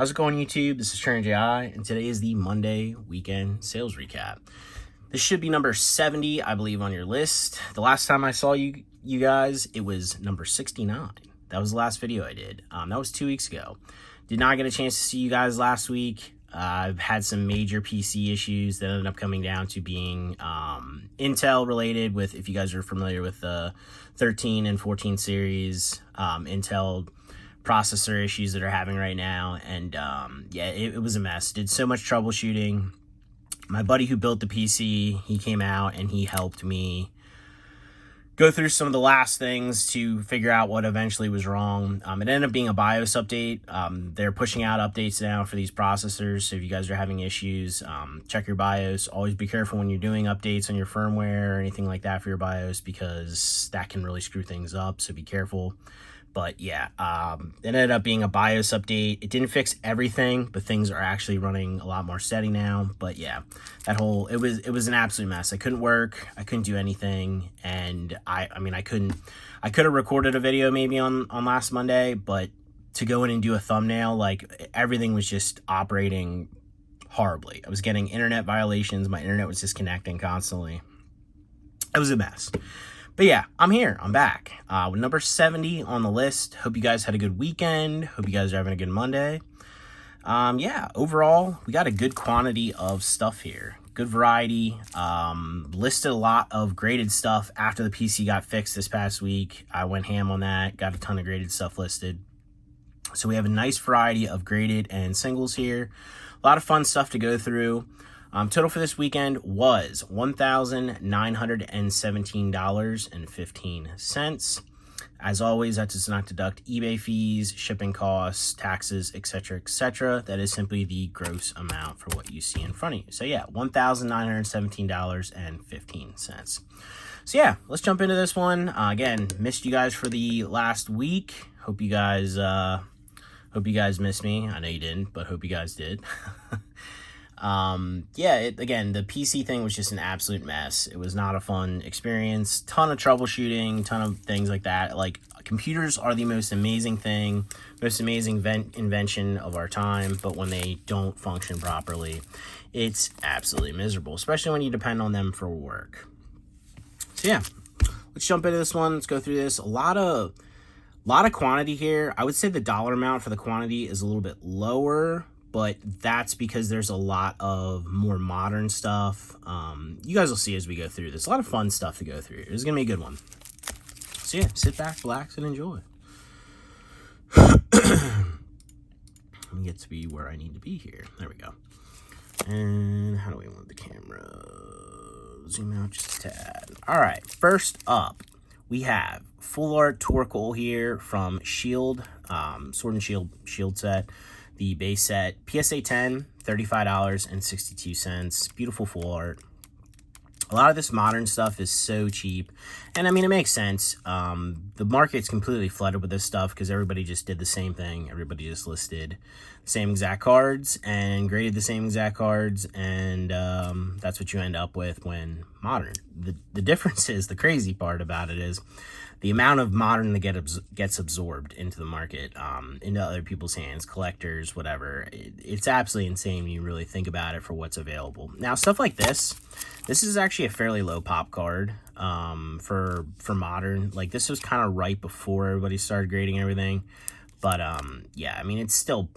How's it going, YouTube? This is Trainer JI, and today is the Monday weekend sales recap. This should be number 70, I believe, on your list. The last time I saw you guys, it was number 69. That was the last video I did. That was 2 weeks ago. Did not get a chance to see you guys last week. I've had some major PC issues that ended up coming down to being Intel related with, if you guys are familiar with the 13 and 14 series, Intel processor issues that are having right now. And yeah, it was a mess. Did so much troubleshooting. My buddy who built the PC, he came out and he helped me go through some of the last things to figure out what eventually was wrong. It ended up being a BIOS update. They're pushing out updates now for these processors. So if you guys are having issues, check your BIOS. Always be careful when you're doing updates on your firmware or anything like that for your BIOS, because that can really screw things up. So be careful. But yeah, it ended up being a BIOS update. It didn't fix everything, but things are actually running a lot more steady now. But yeah, it was an absolute mess. I couldn't work. I couldn't do anything. And I could have recorded a video maybe on last Monday, but to go in and do a thumbnail, like, everything was just operating horribly. I was getting internet violations. My internet was disconnecting constantly. It was a mess. But yeah, I'm here. I'm back with number 70 on the list. Hope you guys had a good weekend. Hope you guys are having a good Monday. Yeah, overall, we got a good quantity of stuff here. Good variety. Listed a lot of graded stuff after the PC got fixed this past week. I went ham on that. Got a ton of graded stuff listed. So we have a nice variety of graded and singles here. A lot of fun stuff to go through. Total for this weekend was $1,917.15. As always, that does not deduct eBay fees, shipping costs, taxes, etc., etc. That is simply the gross amount for what you see in front of you. So yeah, $1,917.15. So yeah, let's jump into this one. Again, missed you guys for the last week. Hope you guys missed me. I know you didn't, but hope you guys did. Yeah, again, the PC thing was just an absolute mess. It was not a fun experience. Ton of troubleshooting, ton of things like that. Like, computers are the most amazing thing, most amazing invention of our time, but when they don't function properly, it's absolutely miserable, especially when you depend on them for work. So yeah, let's jump into this one. Let's go through this. A lot of quantity here. I would say the dollar amount for the quantity is a little bit lower, but that's because there's a lot of more modern stuff. You guys will see as we go through this. A lot of fun stuff to go through. It's going to be a good one. So yeah, sit back, relax, and enjoy. Let me get to be where I need to be here. There we go. And how do we want the camera? Zoom out just a tad. All right, first up, we have Full Art Torkoal here from Shield, Sword and Shield set. The base set, PSA 10, $35.62. Beautiful full art. A lot of this modern stuff is so cheap. And I mean, it makes sense. The market's completely flooded with this stuff because everybody just did the same thing. Everybody just listed the same exact cards and graded the same exact cards. And that's what you end up with when modern. The difference is, the crazy part about it is, the amount of modern that gets absorbed into the market, into other people's hands, collectors, whatever. It's absolutely insane when you really think about it for what's available. Now, stuff like this is actually a fairly low pop card for modern. Like, this was kind of right before everybody started grading everything. But yeah, I mean, it's still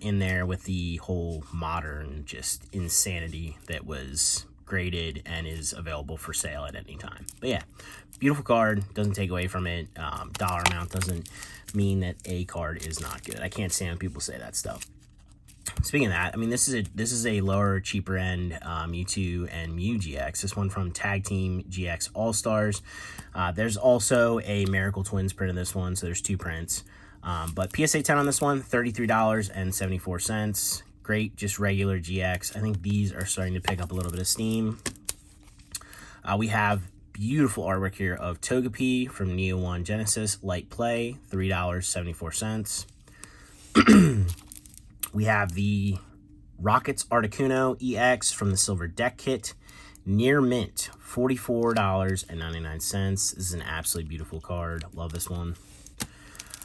in there with the whole modern just insanity that was graded and is available for sale at any time. But yeah, beautiful card, doesn't take away from it. Dollar amount doesn't mean that a card is not good. I can't stand when people say that stuff. Speaking of that, I mean, this is a lower, cheaper end Mewtwo and Mew GX. This one from Tag Team GX All Stars. There's also a Miracle Twins print in this one, so there's two prints. But PSA 10 on this one, $33.74. Great, just regular GX. I think these are starting to pick up a little bit of steam. We have beautiful artwork here of Togepi from Neo 1 Genesis Light Play, $3.74. We have the Rockets Articuno EX from the Silver Deck Kit, near mint, $44.99. This is an absolutely beautiful card. Love this one.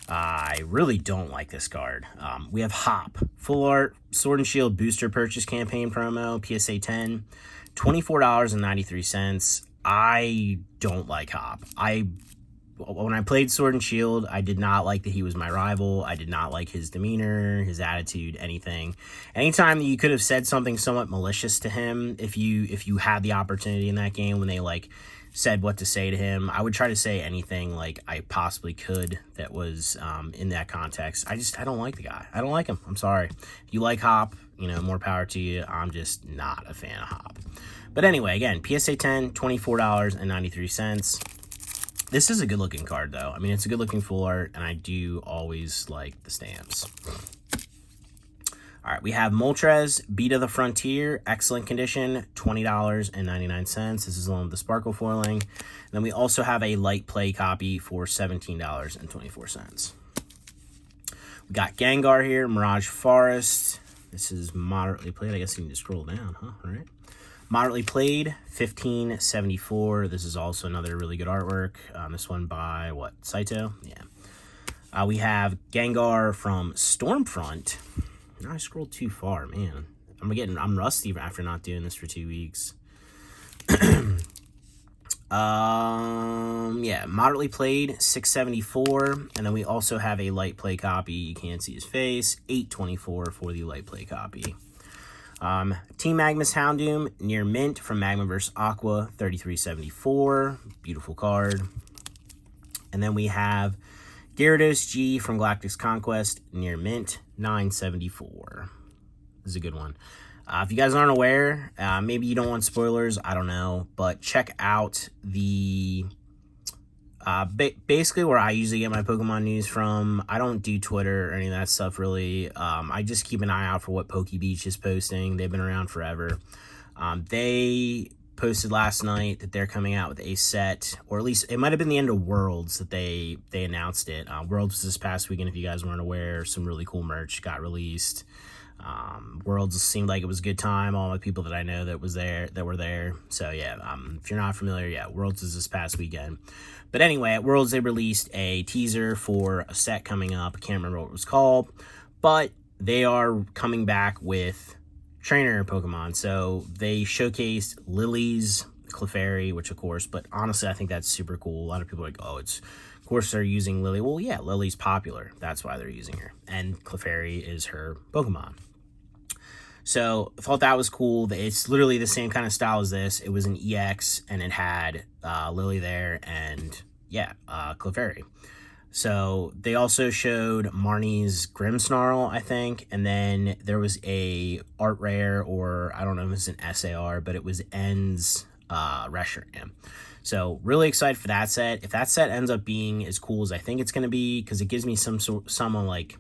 I really don't like this card. We have Hop, Full Art, Sword and Shield Booster Purchase Campaign Promo, PSA 10, $24.93. I don't like Hop. When I played Sword and Shield, I did not like that he was my rival. I did not like his demeanor, his attitude, anything. Anytime that you could have said something somewhat malicious to him, if you had the opportunity in that game when they like said what to say to him, I would try to say anything like I possibly could that was in that context. I don't like the guy. I don't like him. I'm sorry. If you like Hop, you know, more power to you. I'm just not a fan of Hop. But anyway, again, PSA 10, $24.93. This is a good-looking card, though. I mean, it's a good-looking full art, and I do always like the stamps. All right, we have Moltres, Beat of the Frontier, excellent condition, $20.99. This is the one with the sparkle foiling. And then we also have a light play copy for $17.24. We got Gengar here, Mirage Forest. This is moderately played. I guess you need to scroll down, huh? All right. Moderately played, $15.74. This is also another really good artwork. This one by, what, Saito? Yeah. We have Gengar from Stormfront. Now I scrolled too far, man. I'm rusty after not doing this for 2 weeks. Yeah, moderately played, $6.74. And then we also have a light play copy. You can't see his face, $8.24 for the light play copy. Team Magma's Houndoom, near mint from Magma vs. Aqua, $33.74. Beautiful card. And then we have Gyarados G from Galactic's Conquest, near mint, $9.74. This is a good one. If you guys aren't aware, maybe you don't want spoilers, I don't know, but check out the basically where I usually get my Pokemon news from. I don't do Twitter or any of that stuff really. I just keep an eye out for what PokeBeach is posting. They've been around forever. They posted last night that they're coming out with a set, or at least it might have been the end of Worlds that they announced it. Worlds was this past weekend, if you guys weren't aware. Some really cool merch got released. Worlds seemed like it was a good time. All the people that I know that were there. So yeah, if you're not familiar, yeah, Worlds is this past weekend. But anyway, at Worlds they released a teaser for a set coming up. I can't remember what it was called, but they are coming back with trainer Pokemon. So they showcased Lily's Clefairy, which of course, but honestly, I think that's super cool. A lot of people are like, oh, of course they're using Lily. Well, yeah, Lily's popular. That's why they're using her. And Clefairy is her Pokemon. So I thought that was cool. It's literally the same kind of style as this. It was an EX, and it had Lily there, and yeah, Clefairy. So they also showed Marnie's Grimmsnarl, I think, and then there was a art rare, or I don't know if it's an SAR, but it was N's Reshiram. So really excited for that set. If that set ends up being as cool as I think it's going to be, because it gives me some like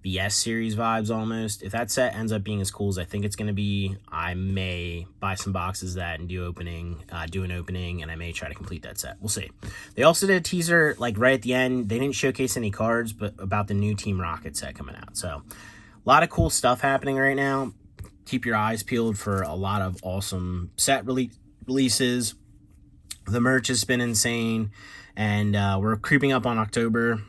the S series vibes almost. If that set ends up being as cool as I think it's going to be, I may buy some boxes of that and do an opening, and I may try to complete that set. We'll see. They also did a teaser like right at the end. They didn't showcase any cards, but about the new Team Rocket set coming out. So a lot of cool stuff happening right now. Keep your eyes peeled for a lot of awesome set releases. The merch has been insane, and we're creeping up on October.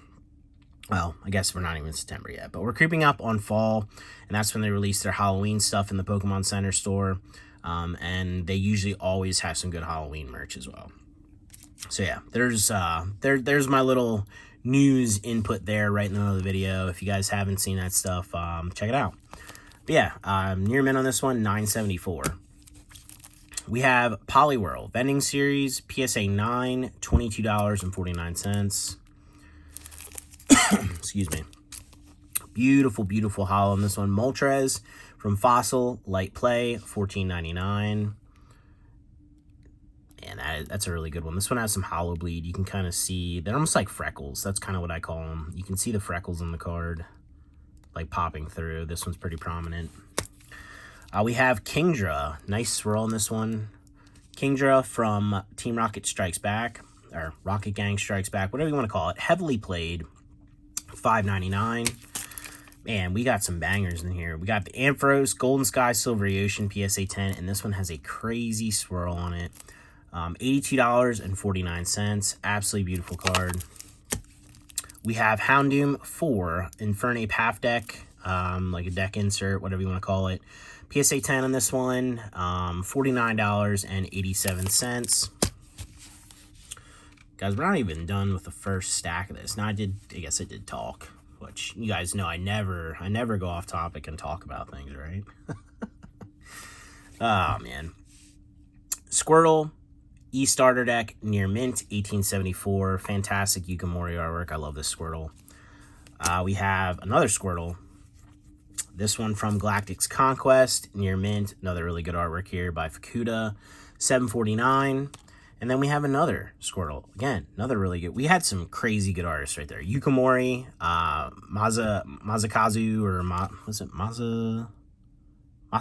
Well, I guess we're not even in September yet, but we're creeping up on fall, and that's when they release their Halloween stuff in the Pokemon Center store, and they usually always have some good Halloween merch as well. So yeah, there's my little news input there right in the middle of the video. If you guys haven't seen that stuff, check it out. But yeah, near mint on this one, $9.74. We have Poliwhirl Vending Series, PSA 9, $22.49. Excuse me. Beautiful, beautiful holo on this one. Moltres from Fossil, light play, $14.99. And that's a really good one. This one has some holo bleed. You can kind of see, they're almost like freckles. That's kind of what I call them. You can see the freckles in the card, like popping through. This one's pretty prominent. We have Kingdra. Nice swirl on this one. Kingdra from Team Rocket Strikes Back, or Rocket Gang Strikes Back, whatever you want to call it. Heavily played, $5.99. Man, we got some bangers in here. We got the Ampharos, Golden Sky, Silvery Ocean, PSA 10, and this one has a crazy swirl on it. $82.49. Absolutely beautiful card. We have Houndoom 4, Infernape half deck, like a deck insert, whatever you want to call it. PSA 10 on this one, $49.87. Guys, we're not even done with the first stack of this. Now, I guess I did talk, which you guys know I never go off topic and talk about things, right? Oh, man. Squirtle, E-Starter deck, near mint, 1874. Fantastic Yukimori artwork. I love this Squirtle. We have another Squirtle. This one from Galactic's Conquest, near mint. Another really good artwork here by Fukuda, 749. And then we have another Squirtle. Again, another really good. We had some crazy good artists right there. Yukimori, Masakazu, or was it Masakazu? I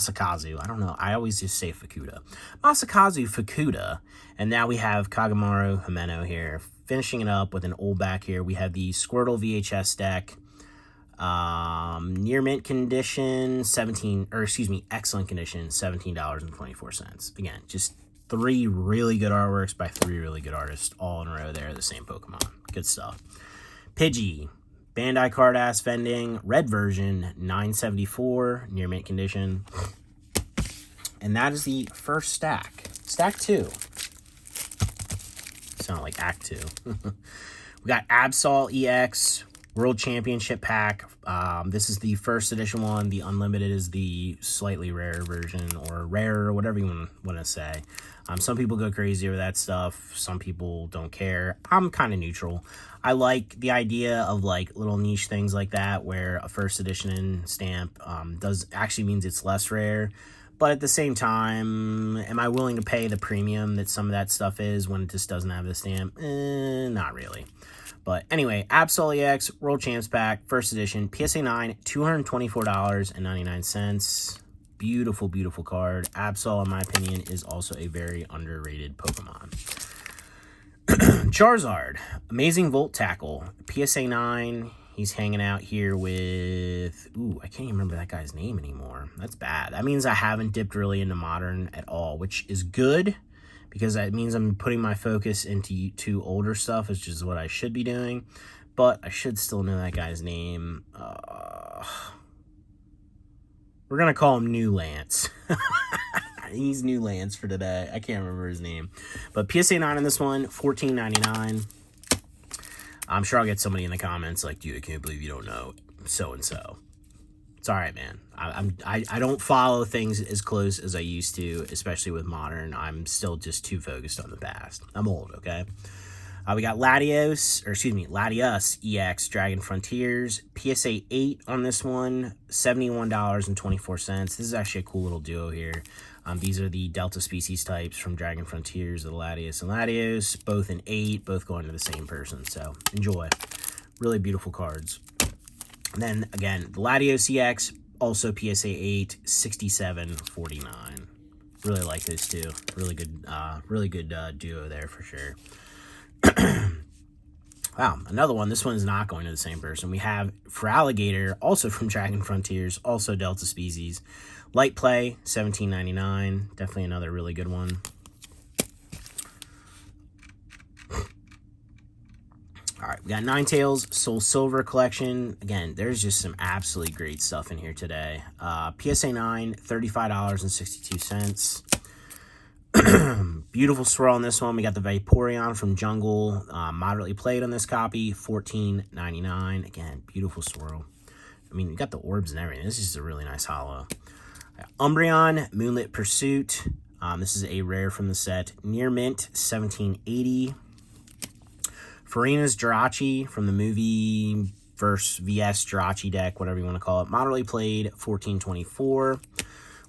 don't know. I always just say Fukuda. Masakazu Fukuda. And now we have Kagamaru Himeno here. Finishing it up with an old back here. We have the Squirtle VHS deck. Near mint condition, excellent condition, $17.24. Again, just 3 really good artworks by 3 really good artists all in a row there, the same Pokemon. Good stuff. Pidgey, Bandai Card Ass Vending, red version, $9.74, near mint condition. And that is the first stack. Stack 2. Sound like Act 2. We got Absol EX, World Championship Pack. This is the first edition one. The Unlimited is the slightly rarer version, or rare, or whatever you want to say. Some people go crazy over that stuff. Some people don't care. I'm kind of neutral. I like the idea of like little niche things like that, where a first edition stamp means it's less rare. But at the same time, am I willing to pay the premium that some of that stuff is when it just doesn't have the stamp? Not really. But anyway, Absol EX, World Champs Pack, first edition, PSA 9, $224.99. Beautiful, beautiful card. Absol, in my opinion, is also a very underrated Pokemon. Charizard, Amazing Volt Tackle, PSA 9. He's hanging out here with... Ooh, I can't even remember that guy's name anymore. That's bad. That means I haven't dipped really into Modern at all, which is good, because that means I'm putting my focus into older stuff, which is what I should be doing. But I should still know that guy's name. We're going to call him New Lance. He's New Lance for today. I can't remember his name. But PSA 9 on this one, $14.99. I'm sure I'll get somebody in the comments like, dude, I can't believe you don't know so-and-so. It's all right, man. I don't follow things as close as I used to, especially with Modern. I'm still just too focused on the past. I'm old, okay? We got Latios EX Dragon Frontiers, PSA 8 on this one, $71.24. This is actually a cool little duo here. These are the Delta species types from Dragon Frontiers, the Latios and Latios, both in 8, both going to the same person. So enjoy. Really beautiful cards. And then again, the Latios EX, also PSA 8, $67.49. Really like those two. Really good duo there for sure. Wow, another one. This one's not going to the same person. We have for Alligator, also from Dragon Frontiers, also Delta species. Light Play, $17.99. Definitely another really good one. All right, we got Ninetales Soul Silver Collection. Again, there's just some absolutely great stuff in here today. PSA 9, $35.62. Beautiful swirl on this one. We got the Vaporeon from Jungle, moderately played on this copy, $14.99. Again, beautiful swirl. I mean, you got the orbs and everything. This is just a really nice holo. Umbreon Moonlit Pursuit. This is a rare from the set. Near mint, $17.80. Farina's Jirachi from the movie versus VS Jirachi deck, whatever you want to call it. Moderately played, $14.24.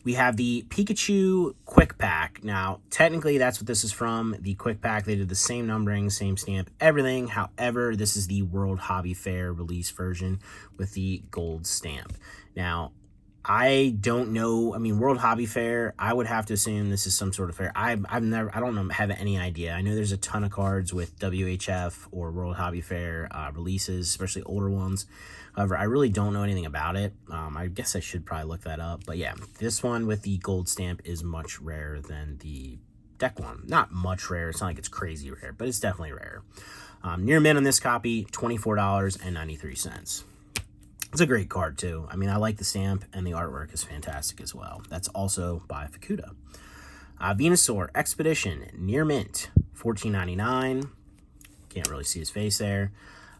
We have the Pikachu Quick Pack. Now, technically, that's what this is from. The Quick Pack, they did the same numbering, same stamp, everything. However, this is the World Hobby Fair release version with the gold stamp. Now, I don't know. I mean, World Hobby Fair, I would have to assume this is some sort of fair. I don't know, have any idea. I know there's a ton of cards with WHF or World Hobby Fair releases, especially older ones. However, I really don't know anything about it. I guess I should probably look that up. But yeah, this one with the gold stamp is much rarer than the deck one. Not much rare. It's not like it's crazy rare, but it's definitely rare. Near mint on this copy, $24.93. It's a great card, too. I mean, I like the stamp, and the artwork is fantastic as well. That's also by Fukuda. Venusaur Expedition, near mint, $14.99. Can't really see his face there.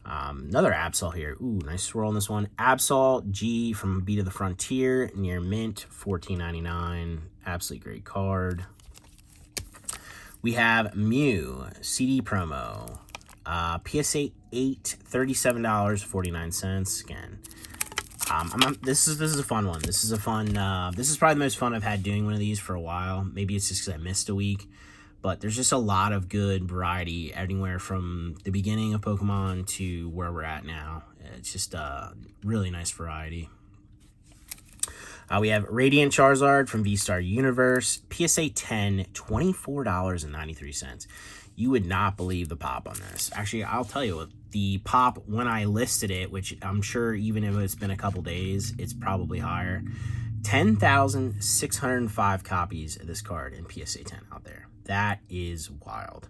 Another Absol here. Ooh, nice swirl on this one. Absol G from Beat of the Frontier, near mint, $14.99. Absolutely great card. We have Mew CD promo. PSA 8, $37.49. Again, this is a fun one. This is a fun. This is probably the most fun I've had doing one of these for a while. Maybe it's just because I missed a week, but there's just a lot of good variety anywhere from the beginning of Pokemon to where we're at now. It's just a really nice variety. We have Radiant Charizard from V-Star Universe, PSA 10, $24.93. You would not believe the pop on this. Actually, I'll tell you, the pop when I listed it, which I'm sure even if it's been a couple days, it's probably higher. 10,605 copies of this card in PSA 10 out there. That is wild.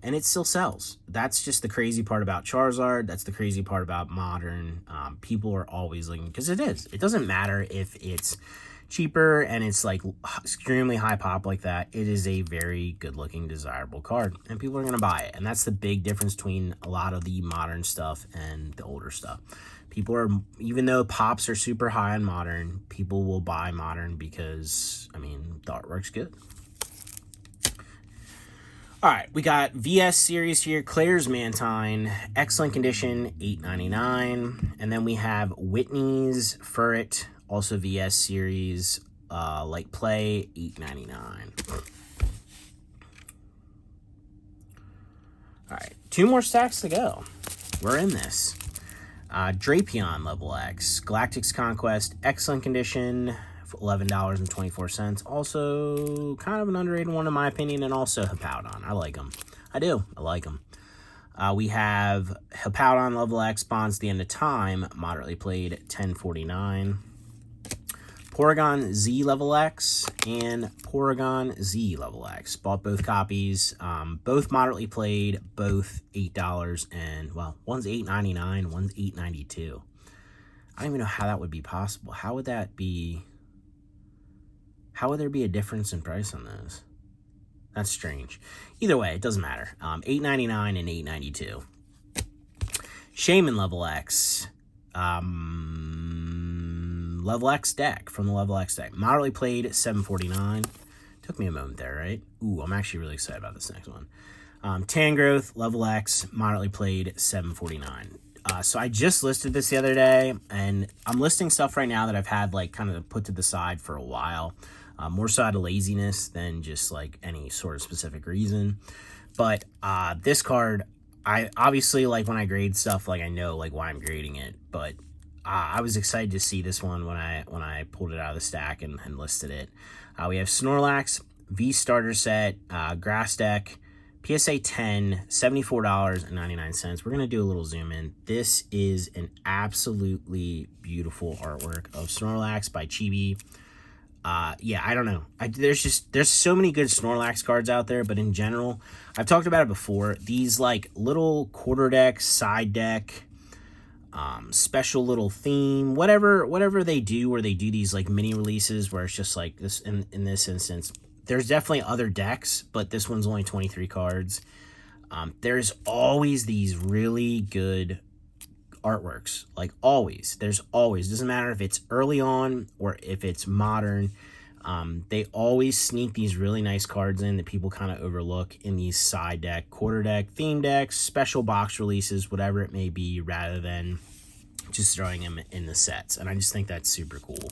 And it still sells. That's just the crazy part about Charizard. That's the crazy part about Modern. People are always looking, because it is. It doesn't matter if it's cheaper and it's like extremely high pop like that. It is a very good looking, desirable card, and people are going to buy it. And that's the big difference between a lot of the Modern stuff and the older stuff. People are, even though pops are super high on Modern, people will buy Modern because, I mean, the artwork's good. All right, we got VS series here. Claire's Mantine, excellent condition, $8.99. And then we have Whitney's Furret, also VS series, light play, $8.99. All right, 2 more stacks to go. We're in this. Drapion Level X, Galactic's Conquest, excellent condition, $11.24. Also, kind of an underrated one in my opinion, and also Hippowdon. I like them. I do. I like them. We have Hippowdon Level X, Bonds the End of Time, moderately played, $10.49. Porygon Z Level X and Porygon Z Level X. Bought both copies. Both moderately played, both $8, and, well, one's $8.99, one's $8.92. I don't even know how that would be possible. How would that be? How would there be a difference in price on those? That's strange. Either way, it doesn't matter. $8.99 and $8.92. Shaman Level X. Level X deck, from the Level X deck. Moderately played, $7.49. Took me a moment there, right? Ooh, I'm actually really excited about this next one. Tangrowth, Level X, moderately played, $7.49. So I just listed this the other day, and I'm listing stuff right now that I've had, like, kind of put to the side for a while. More so out of laziness than just, like, any sort of specific reason. But this card, I obviously, like, when I grade stuff, like, I know, like, why I'm grading it. But I was excited to see this one when I pulled it out of the stack and listed it. We have Snorlax, V Starter Set, Grass Deck, PSA 10, $74.99. We're going to do a little zoom in. This is an absolutely beautiful artwork of Snorlax by Chibi. Yeah, I don't know. There's so many good Snorlax cards out there, but in general, I've talked about it before. These, like, little quarter deck, side deck, special little theme, whatever they do, where they do these, like, mini releases where it's just like this. In this instance, there's definitely other decks, but this one's only 23 cards. There's always these really good artworks, like, always. There's always, doesn't matter if it's early on or if it's modern, they always sneak these really nice cards in that people kind of overlook in these side deck, quarter deck, theme decks, special box releases, whatever it may be, rather than just throwing them in the sets. And I just think that's super cool.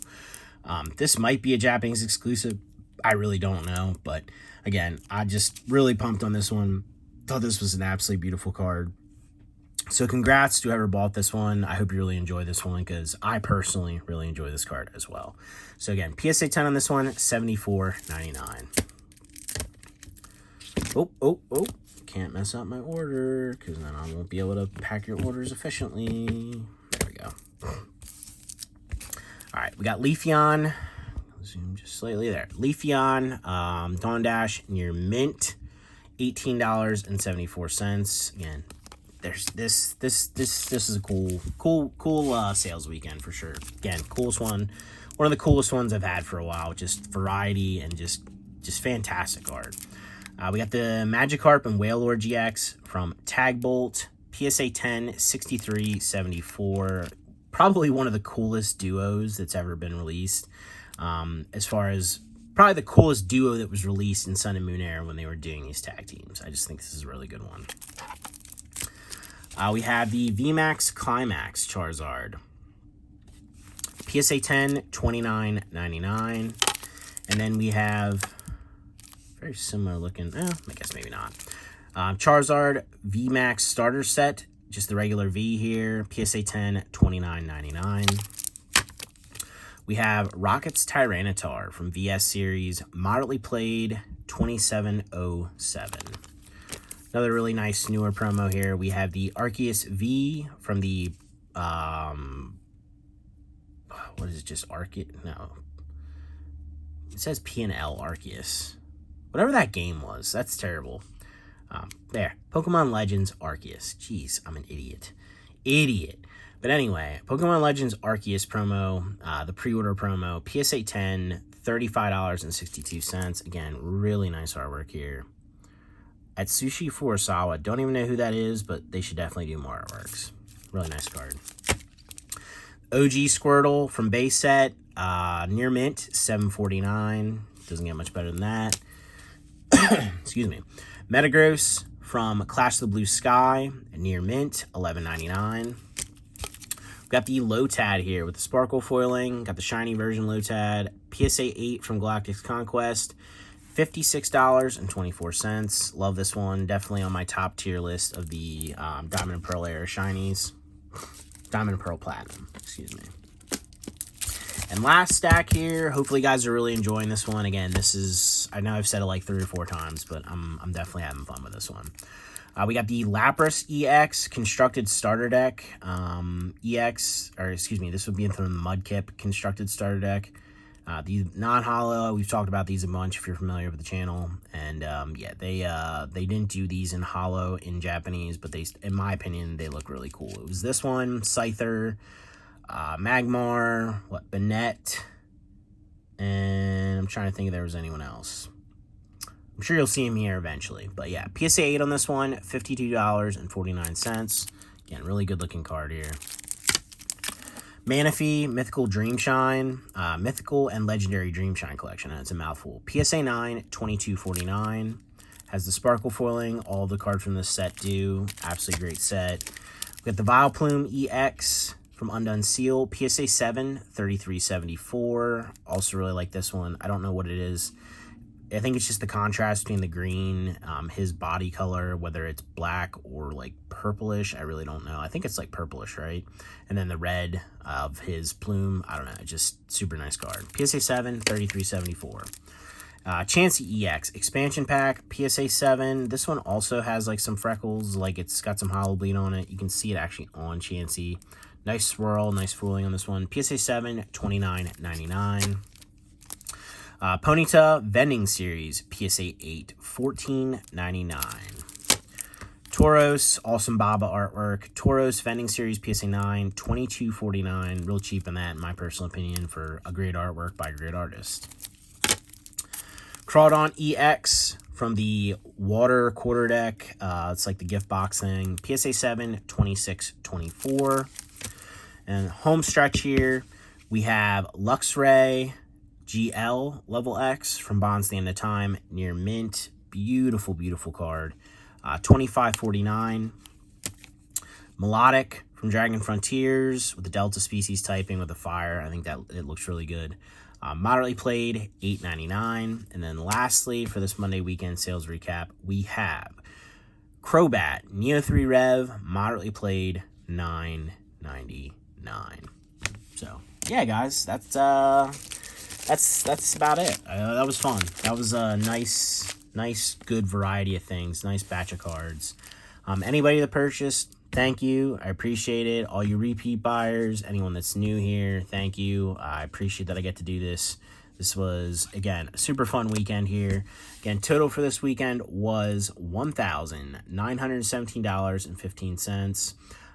This might be a Japanese exclusive. I really don't know, but again, I just really pumped on this one. Thought this was an absolutely beautiful card. So congrats to whoever bought this one. I hope you really enjoy this one, because I personally really enjoy this card as well. So again, PSA 10 on this one, $74.99. Oh, can't mess up my order, because then I won't be able to pack your orders efficiently. There we go. All right, we got Leafeon. zoom just slightly there. Leafeon, Dawn Dash near mint, $18.74. Again, there's this is a cool sales weekend for sure. Again, coolest one of the coolest ones I've had for a while. Just variety and just fantastic art. We got the Magikarp and Wailord GX from Tagbolt, PSA 10, 63.74. Probably one of the coolest duos that's ever been released. As far as probably the coolest duo that was released in Sun and Moon era when they were doing these tag teams. I just think this is a really good one. We have the VMAX Climax Charizard. PSA 10, $29.99. And then we have very similar looking, I guess maybe not. Charizard VMAX Starter Set, just the regular V here. PSA 10, $29.99. We have Rocket's Tyranitar from VS Series, moderately played, 2707. Another really nice newer promo here. We have the Arceus V from the, what is it, just Arceus? No. It says P&L Arceus. Whatever that game was, that's terrible. There, Pokemon Legends Arceus. Jeez, I'm an idiot. But anyway, Pokemon Legends Arceus promo, the pre-order promo, PSA 10, $35.62. Again, really nice artwork here. At Sushi Furusawa, don't even know who that is, but they should definitely do more artworks. Really nice card. OG Squirtle from base set, near mint, $7.49. Doesn't get much better than that. Excuse me. Metagross from Clash of the Blue Sky, near mint, $11.99. Got the Lotad here with the sparkle foiling. Got the shiny version Lotad. PSA 8 from Galactic's Conquest. $56.24. Love this one. Definitely on my top tier list of the Diamond and Pearl era shinies. Diamond and Pearl Platinum, excuse me. And last stack here. Hopefully you guys are really enjoying this one. Again, this is, I know I've said it like 3 or 4 times, but I'm definitely having fun with this one. We got the Lapras EX Constructed Starter Deck. This would be from the Mudkip Constructed Starter Deck. The non-holo, we've talked about these a bunch if you're familiar with the channel. And yeah, they didn't do these in holo in Japanese, but they, in my opinion, they look really cool. It was this one, Scyther, Magmar, Banette, and I'm trying to think if there was anyone else. I'm sure you'll see him here eventually. But yeah, PSA 8 on this one, $52.49. Again, really good looking card here. Manaphy, Mythical Dreamshine, Mythical and Legendary Dreamshine Collection. And it's a mouthful. PSA 9, $22.49. Has the sparkle foiling. All the cards from this set do. Absolutely great set. We got the Vileplume EX from Undone Seal. PSA 7, $33.74. Also really like this one. I don't know what it is. I think it's just the contrast between the green, his body color, whether it's black or like purplish. I really don't know. I think it's like purplish, right? And then the red of his plume. I don't know. Just super nice card. PSA 7, $33.74. Chansey EX Expansion Pack, PSA 7. This one also has like some freckles. Like it's got some hollow bleed on it. You can see it actually on Chansey. Nice swirl, nice fooling on this one. PSA 7, $29.99. Ponyta Vending Series, PSA 8, $14.99. Tauros, Awesome Baba artwork. Tauros Vending Series, PSA 9, $22.49. Real cheap in that, in my personal opinion, for a great artwork by a great artist. Crawdon EX from the Water Quarter Deck. It's like the gift box thing. PSA 7, $26.24. And home stretch here, we have Luxray GL Level X from Bonds the End of Time, near mint. Beautiful, beautiful card. $25.49. Melodic from Dragon Frontiers with the Delta Species typing with the fire. I think that it looks really good. Moderately played, $8.99. And then lastly, for this Monday weekend sales recap, we have Crobat Neo 3 Rev, moderately played, $9.99. So yeah, guys, that's about it. That was fun. That was a nice, good variety of things. Nice batch of cards. Anybody that purchased, thank you. I appreciate it. All you repeat buyers, anyone that's new here, thank you. I appreciate that I get to do this. This was, again, a super fun weekend here. Again, total for this weekend was $1,917.15.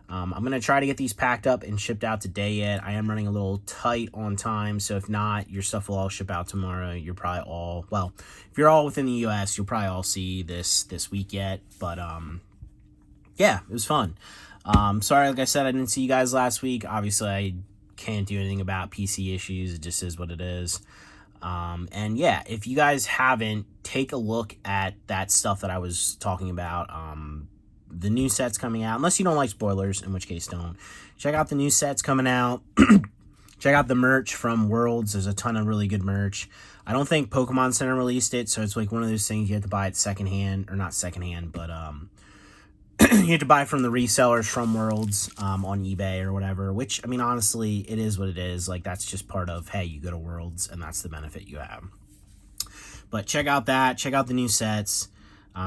I'm going to try to get these packed up and shipped out today yet. I am running a little tight on time, so if not, your stuff will all ship out tomorrow. You're probably all, well, if you're all within the U.S., you'll probably all see this week yet. But, yeah, it was fun. Sorry, like I said, I didn't see you guys last week. Obviously, I can't do anything about PC issues. It just is what it is. And yeah, if you guys haven't, take a look at that stuff that I was talking about. The new sets coming out, unless you don't like spoilers, in which case don't. Check out the new sets coming out. Check out the merch from Worlds. There's a ton of really good merch. I don't think Pokemon Center released it, so it's like one of those things you have to buy it secondhand, or not secondhand, but you have to buy from the resellers from Worlds on eBay or whatever, which, I mean, honestly, it is what it is. Like, that's just part of, hey, you go to Worlds, and that's the benefit you have. But check out that. Check out the new sets.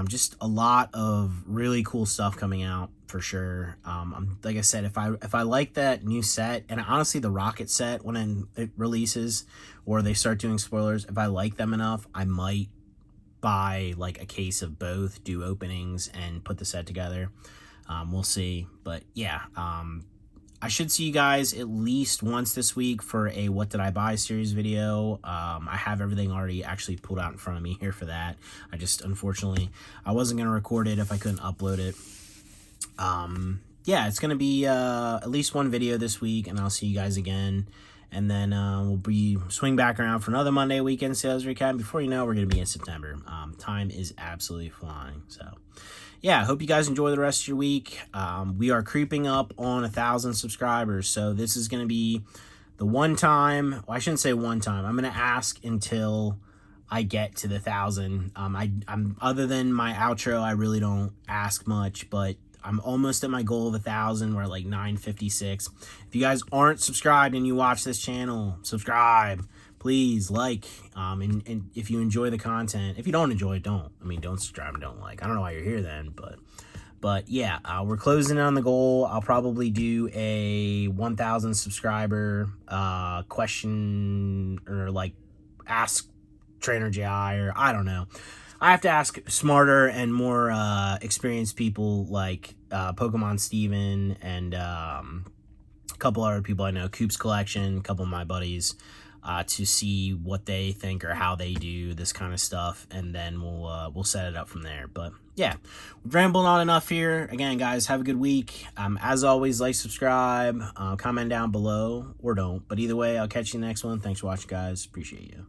Just a lot of really cool stuff coming out for sure. Like I said, if I like that new set, and honestly the Rocket set when it releases or they start doing spoilers, if I like them enough, I might buy like a case of both, do openings, and put the set together. We'll see. But yeah, I should see you guys at least once this week for a What Did I Buy series video. I have everything already actually pulled out in front of me here for that. I just, unfortunately, I wasn't going to record it if I couldn't upload it. Yeah, it's going to be at least one video this week, and I'll see you guys again. And then we'll swing back around for another Monday weekend sales recap. Before you know, we're going to be in September. Time is absolutely flying, so... yeah, I hope you guys enjoy the rest of your week. We are creeping up on 1,000 subscribers, so this is going to be the one time. Well, I shouldn't say one time. I'm going to ask until I get to the 1,000. I'm other than my outro, I really don't ask much, but I'm almost at my goal of 1,000. We're at like 956. If you guys aren't subscribed and you watch this channel, subscribe. Please like, and if you enjoy the content. If you don't enjoy it, don't. I mean, don't subscribe and don't like. I don't know why you're here then, but yeah, we're closing in on the goal. I'll probably do a 1,000 subscriber question, or like ask Trainer JI, or I don't know. I have to ask smarter and more experienced people like Pokemon Steven and a couple other people I know, Coop's Collection, a couple of my buddies, to see what they think or how they do this kind of stuff, and then we'll set it up from there. But yeah, we've rambled on enough here. Again, guys, have a good week. As always, like, subscribe, comment down below, or don't. But either way, I'll catch you next one. Thanks for watching, guys. Appreciate you.